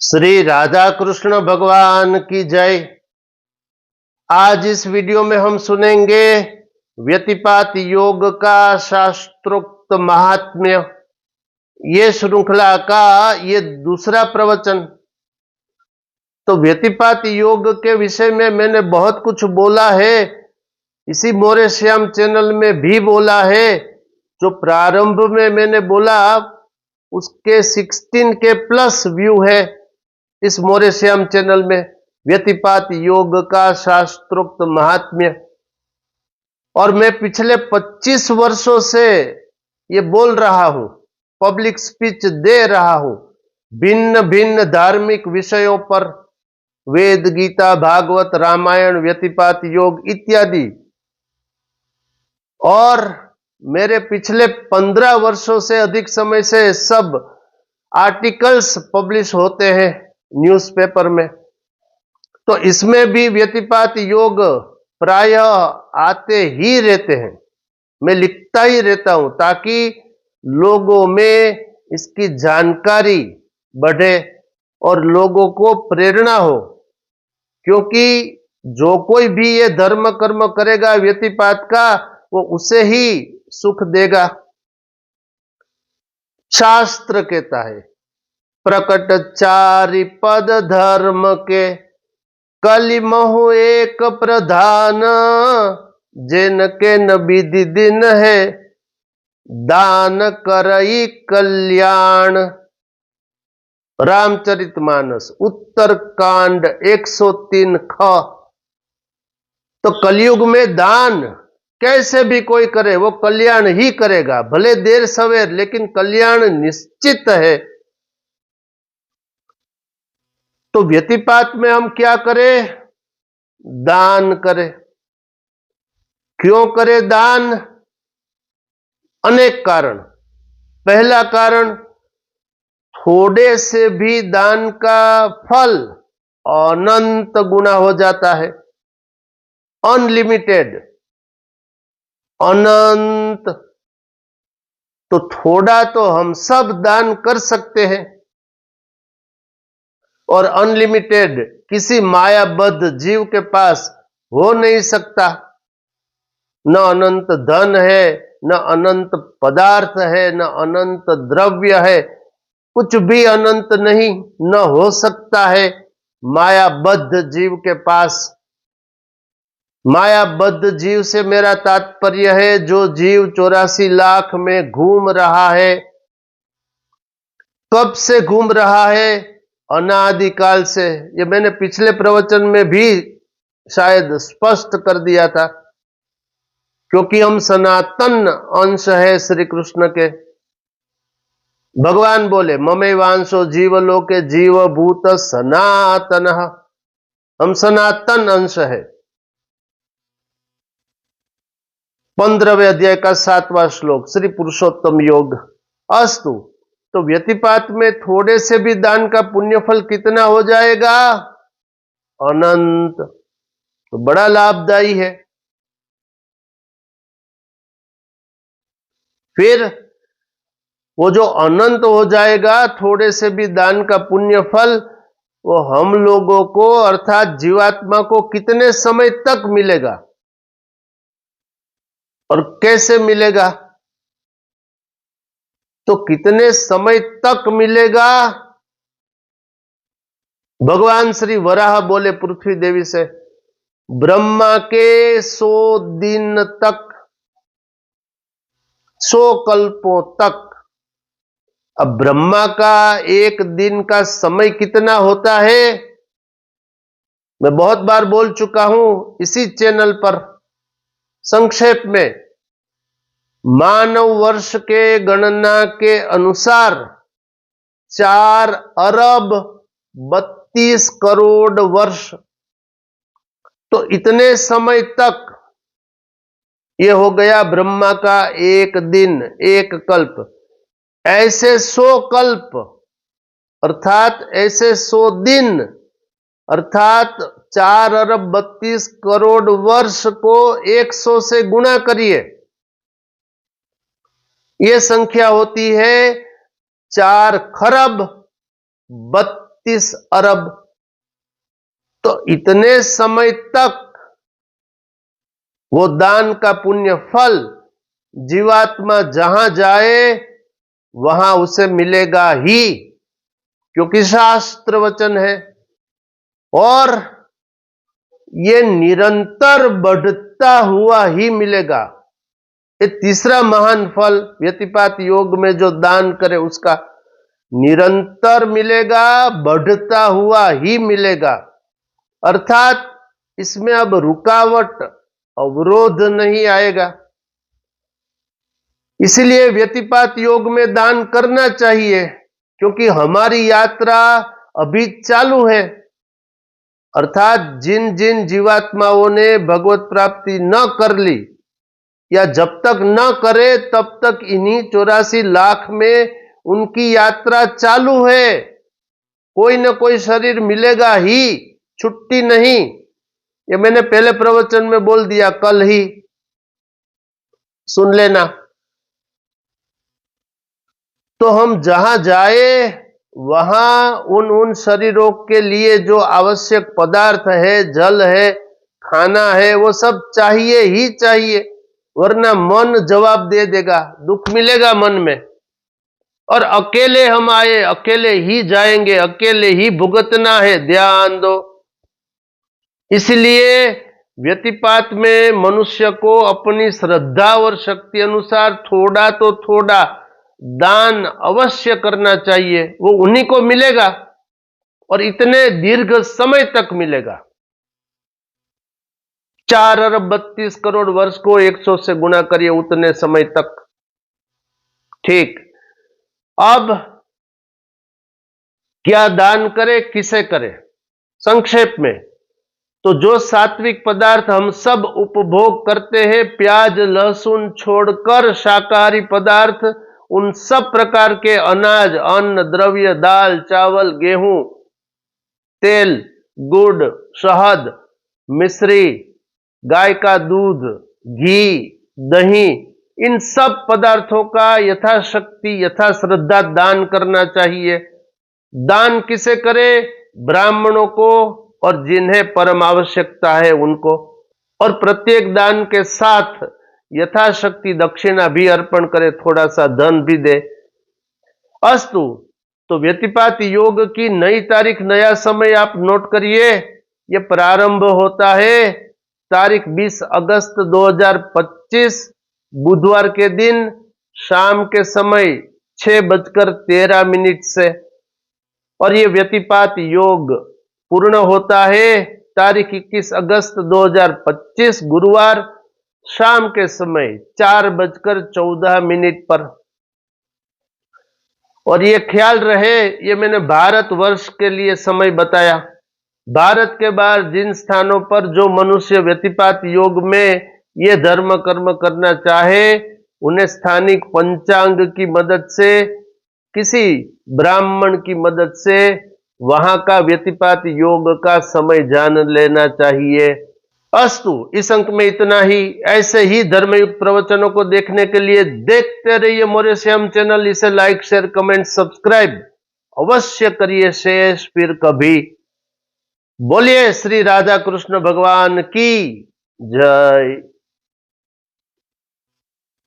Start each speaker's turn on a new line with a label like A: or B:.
A: श्री राधा कृष्ण भगवान की जय। आज इस वीडियो में हम सुनेंगे व्यतिपात योग का शास्त्रोक्त महात्म्य। ये श्रृंखला का ये दूसरा प्रवचन। तो व्यतिपात योग के विषय में मैंने बहुत कुछ बोला है, इसी मोरे श्याम चैनल में भी बोला है। जो प्रारंभ में मैंने बोला उसके 16 के प्लस व्यू है इस मोरे श्याम चैनल में, व्यतिपात योग का शास्त्रोक्त महात्म्य। और मैं पिछले 25 वर्षों से ये बोल रहा हूं, पब्लिक स्पीच दे रहा हूं भिन्न भिन्न धार्मिक विषयों पर, वेद, गीता, भागवत, रामायण, व्यतिपात योग इत्यादि। और मेरे पिछले 15 वर्षों से अधिक समय से सब आर्टिकल्स पब्लिश होते हैं न्यूज़पेपर में। तो इसमें भी व्यतिपात योग प्रायः आते ही रहते हैं, मैं लिखता ही रहता हूं ताकि लोगों में इसकी जानकारी बढ़े और लोगों को प्रेरणा हो। क्योंकि जो कोई भी ये धर्म कर्म करेगा व्यतिपात का, वो उसे ही सुख देगा। शास्त्र कहता है, प्रकट चारि पद धर्म के, कलिमहु एक प्रधान, जिन के न विधि दिन है, दान करई कल्याण। रामचरितमानस उत्तर कांड 103 ख। तो कलयुग में दान कैसे भी कोई करे वो कल्याण ही करेगा, भले देर सवेर, लेकिन कल्याण निश्चित है। तो व्यतिपात में हम क्या करें? दान करें। क्यों करें दान? अनेक कारण। पहला कारण, थोड़े से भी दान का फल अनंत गुना हो जाता है, अनलिमिटेड, अनंत। तो थोड़ा तो हम सब दान कर सकते हैं, और अनलिमिटेड किसी मायाबद्ध जीव के पास हो नहीं सकता। न अनंत धन है, न अनंत पदार्थ है, न अनंत द्रव्य है, कुछ भी अनंत नहीं, न हो सकता है मायाबद्ध जीव के पास। मायाबद्ध जीव से मेरा तात्पर्य है जो जीव 84 लाख में घूम रहा है। कब से घूम रहा है? अनादिकाल से। ये मैंने पिछले प्रवचन में भी शायद स्पष्ट कर दिया था। क्योंकि हम सनातन अंश है श्री कृष्ण के। भगवान बोले, ममैवांशो जीवलोके जीवभूत सनातन। हम सनातन अंश है। 15वें अध्याय का 7वां श्लोक, श्री पुरुषोत्तम योग। अस्तु। तो व्यतिपात में थोड़े से भी दान का पुण्यफल कितना हो जाएगा? अनंत। तो बड़ा लाभदायी है। फिर वो जो अनंत हो जाएगा, थोड़े से भी दान का पुण्य फल, वो हम लोगों को अर्थात जीवात्मा को कितने समय तक मिलेगा और कैसे मिलेगा? तो कितने समय तक मिलेगा? भगवान श्री वराह बोले पृथ्वी देवी से, ब्रह्मा के 100 दिन तक, 100 कल्पों तक। अब ब्रह्मा का एक दिन का समय कितना होता है? मैं बहुत बार बोल चुका हूं इसी चैनल पर। संक्षेप में, मानव वर्ष के गणना के अनुसार 4 अरब 32 करोड़ वर्ष। तो इतने समय तक ये हो गया ब्रह्मा का एक दिन, एक कल्प। ऐसे 100 कल्प अर्थात ऐसे 100 दिन अर्थात 4 अरब 32 करोड़ वर्ष को 100 से गुणा करिए। यह संख्या होती है 4 खरब 32 अरब। तो इतने समय तक वो दान का पुण्य फल जीवात्मा जहां जाए वहां उसे मिलेगा ही, क्योंकि शास्त्र वचन है। और ये निरंतर बढ़ता हुआ ही मिलेगा। ये तीसरा महान फल व्यतिपात योग में जो दान करे उसका निरंतर मिलेगा, बढ़ता हुआ ही मिलेगा। अर्थात इसमें अब रुकावट, अवरोध नहीं आएगा। इसलिए व्यतिपात योग में दान करना चाहिए, क्योंकि हमारी यात्रा अभी चालू है। अर्थात जिन जिन जीवात्माओं ने भगवत प्राप्ति न कर ली या जब तक न करे तब तक इन्हीं 84 लाख में उनकी यात्रा चालू है। कोई न कोई शरीर मिलेगा ही, छुट्टी नहीं। ये मैंने पहले प्रवचन में बोल दिया, कल ही सुन लेना। तो हम जहां जाए वहां उन शरीरों के लिए जो आवश्यक पदार्थ है, जल है, खाना है, वो सब चाहिए ही चाहिए, वरना मन जवाब दे देगा, दुख मिलेगा मन में। और अकेले हम आए, अकेले ही जाएंगे, अकेले ही भुगतना है, ध्यान दो। इसलिए व्यतिपात में मनुष्य को अपनी श्रद्धा और शक्ति अनुसार थोड़ा तो थोड़ा दान अवश्य करना चाहिए। वो उन्हीं को मिलेगा और इतने दीर्घ समय तक मिलेगा। 4 अरब 32 करोड़ वर्ष को 100 से गुणा करिए, उतने समय तक। ठीक, अब क्या दान करे, किसे करे? संक्षेप में तो जो सात्विक पदार्थ हम सब उपभोग करते हैं, प्याज लहसुन छोड़कर शाकाहारी पदार्थ, उन सब प्रकार के अनाज, अन्न, द्रव्य, दाल, चावल, गेहूं, तेल, गुड़, शहद, मिश्री, गाय का दूध, घी, दही, इन सब पदार्थों का यथाशक्ति यथा श्रद्धा दान करना चाहिए। दान किसे करे? ब्राह्मणों को और जिन्हें परम आवश्यकता है उनको। और प्रत्येक दान के साथ यथाशक्ति दक्षिणा भी अर्पण करे, थोड़ा सा धन भी दे। अस्तु, तो व्यतिपात योग की नई तारीख, नया समय आप नोट करिए। यह प्रारंभ होता है तारीख 20 अगस्त 2025 बुधवार के दिन शाम के समय 6:13 से। और ये व्यतिपात योग पूर्ण होता है तारीख 21 अगस्त 2025 गुरुवार शाम के समय 4:14 पर। और ये ख्याल रहे, ये मैंने भारतवर्ष के लिए समय बताया। भारत के बाहर जिन स्थानों पर जो मनुष्य व्यतिपात योग में ये धर्म कर्म करना चाहे, उन्हें स्थानिक पंचांग की मदद से, किसी ब्राह्मण की मदद से वहां का व्यतिपात योग का समय जान लेना चाहिए। अस्तु, इस अंक में इतना ही। ऐसे ही धर्मयुक्त प्रवचनों को देखने के लिए देखते रहिए मौर्यश्याम चैनल। इसे लाइक, शेयर, कमेंट, सब्सक्राइब अवश्य करिए। शेष फिर कभी। बोलिए श्री राधा कृष्ण भगवान की जय।